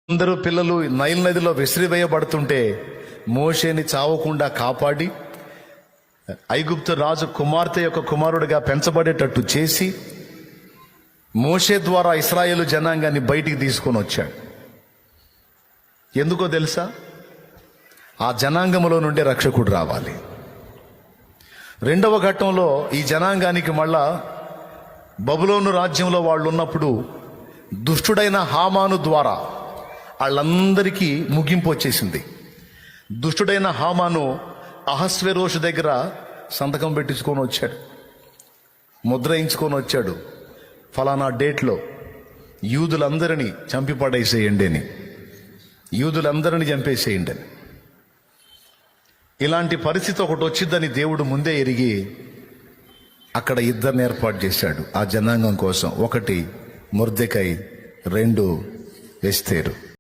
అందరూ పిల్లలు నైల్ నదిలో విసిరివేయబడుతుంటే మోషేని చావకుండా కాపాడి ఐగుప్తు రాజు కుమార్తె యొక్క కుమారుడిగా పెంచబడేటట్టు చేసి మోషే ద్వారా ఇశ్రాయేలు జనాంగాన్ని బయటికి తీసుకొని వచ్చాడు. ఎందుకో తెలుసా? ఆ జనాంగములో నుండి రక్షకుడు రావాలి. రెండవ ఘట్టంలో ఈ జనాంగానికి మళ్ళా బబులోను రాజ్యంలో వాళ్ళు ఉన్నప్పుడు దుష్టుడైన హామాను ద్వారా వాళ్ళందరికీ ముగింపు వచ్చేసింది. దుష్టుడైన హామాను అహస్వేరోషు దగ్గర సంతకం పెట్టించుకొని వచ్చాడు, ముద్రయించుకొని వచ్చాడు, ఫలానా డేట్లో యూదులందరినీ చంపి పడేసేయండి అని, యూదులందరినీ చంపేసేయండి అని. ఇలాంటి పరిస్థితి ఒకటి వచ్చిందని దేవుడు ముందే ఎరిగి అక్కడ ఇద్దరిని ఏర్పాటు చేశాడు ఆ జనాంగం కోసం. ఒకటి మొర్దెకై, రెండు ఎస్తేరు.